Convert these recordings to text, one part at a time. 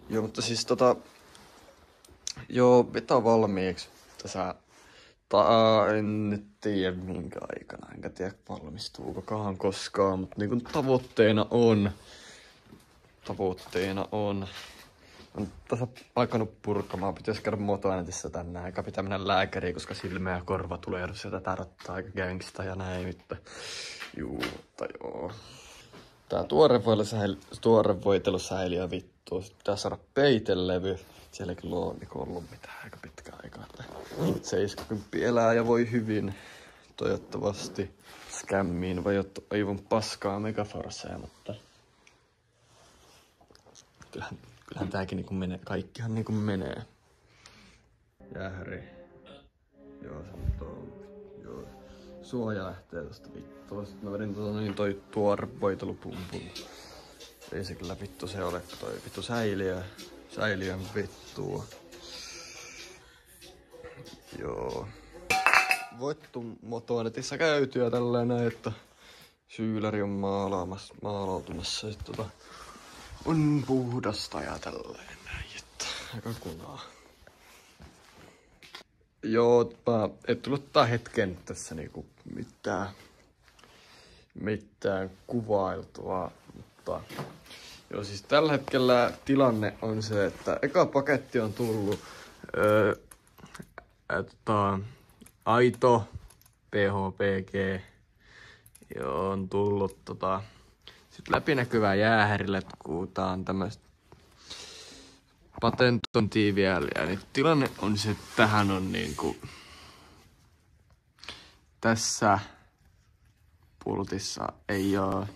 Joo, mutta siis joo, vetää valmiiksi. Tässä en nyt tiedä minkä aikana, enkä tiedä valmistuukokaan koskaan, mutta niin kuin tavoitteena on tässä alkanut purkamaan. Pitäisi käydä motoäänetissä tänään, eikä pitää mennä lääkäriin, koska silmä ja korva tulee sieltä tärottaa aika gangsta ja näin, mutta joo. Tää tuorevoitelusäiliö vittu. Sitten pitää saada peitelevy. Siellä ei kyllä ole ollut mitään aika pitkä aikaa. 70 elää ja voi hyvin. Toivottavasti skämmiin vai aivan paskaa Megaforcea, mutta kyllähän tääkin niinku menee. Kaikkihan niinku menee. Jäähäri. Joo, se on joo. Suoja lähtee tosta vittua. Sitten mä vedin toi tuorevoitelupumpun. Ei se kyllä vittu se ole, toi vittu säiliön vittua. Joo. Voittu motoanetissa käytyä tällainen, että syyläri on maalautumassa. Sitten on puhdasta ja tällainen näin, että aika kunaa. Joo, mä en tullut hetken tässä niinku mitään kuvailtua, mutta joo, siis tällä hetkellä tilanne on se, että eka paketti on tullut aito PHPG. Joo, on tullut sit läpinäkyvää jäähärille, kun tää on tämmöistä patentointia. Niin tilanne on se, että tähän on niinku tässä pultissa ei oo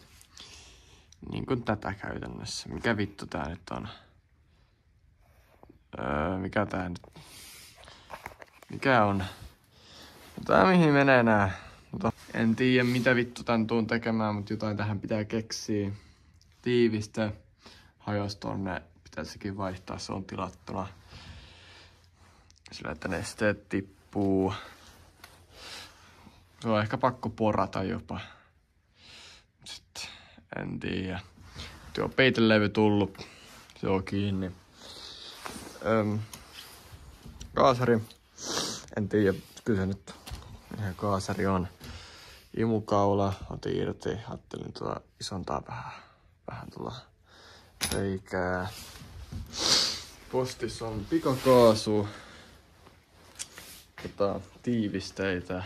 niinku tätä käytännössä. Mikä vittu tää nyt on? Mikä on? Tää mihin menee nää? En tiedä mitä vittu tän tuun tekemään, mutta jotain tähän pitää keksiä. Tiivistä. Hajos tonne. Pitäisikin vaihtaa, se on tilattuna. Sillä että nesteet tippuu. Se on ehkä pakko porata jopa. Sitten en tiedä. Tuo peitelevy tullut. Se on kiinni. Kaasari. En tiedä, kyllä se nyt ihan kaasari on. Imukaula otin irti. Ajattelin isontaa vähän reikää. Postissa on pikakaasu. Tiivisteitä.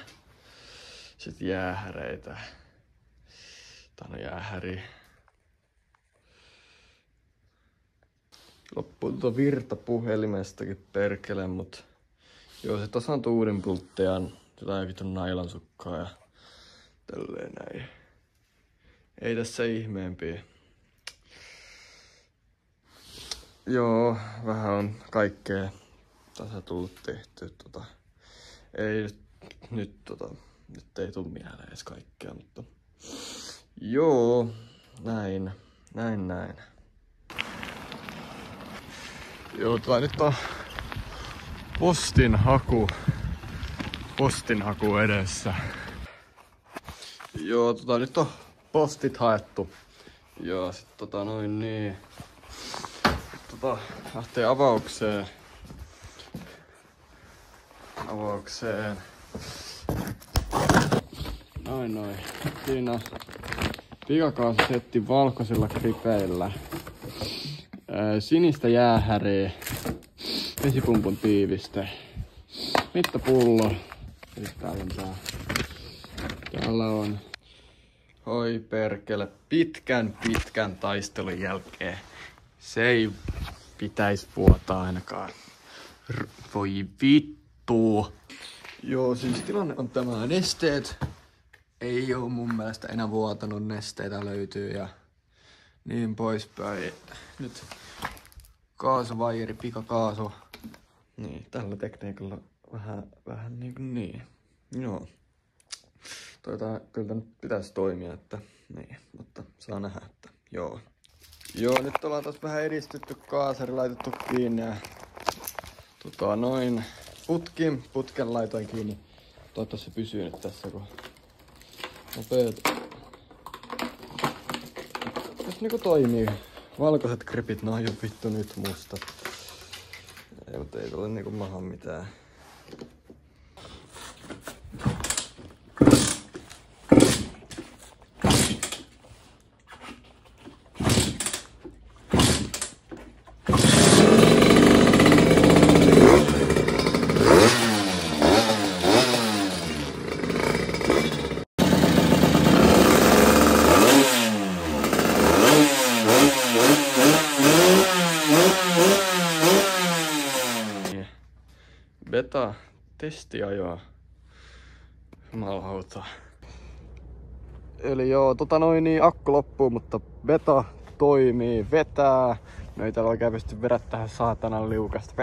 Sitten jäähäreitä. Tää on jäähäri. Loppuu virta puhelimestakin perkele, mut joo, se tasan tuudin pulttean. Jotain vitun nailonsukkaa ja tälleen näin. Ei tässä ihmeempiä. Joo, vähän on kaikkea tässä tullut tehty. Ei nyt ei tuu mieleen edes kaikkea, mutta joo, näin. Joo, nyt on postinhaku edessä. Joo, nyt on postit haettu. Ja sit lähtee avaukseen. Noin. Siinä on pikakaasusetti valkoisilla kripeillä. Sinistä jäähäriä. Vesipumpun tiiviste. Mittapullo. Täällä on. Oi perkele. Pitkän taistelun jälkeen. Se ei pitäisi vuotaa ainakaan. Voi vittu. Joo, siis tilanne on tämä. Nesteet ei oo mun mielestä enää vuotanut. Nesteitä löytyy ja niin poispäin. Nyt kaasuvaijeri, pikakaasu. Niin, tällä tekniikalla vähän niin. Joo. Kyllä nyt pitäisi toimia, että niin, mutta saa nähdä, että joo. Joo, nyt ollaan taas vähän edistytty, kaasari laitettu kiinni ja putken laitoin kiinni. Toivottavasti se pysyy nyt tässä, kun nopeet. Nyt niinku toimii Valkoiset gripit, no jo vittu nyt mustat. Ei, mutta ei tule niinku maha mitään. Beta testiajoa. Jumalauta. Eli joo, akku loppuu, mutta beta toimii, vetää. No ei täällä oikein pysty vedä tähän saatanan liukasta.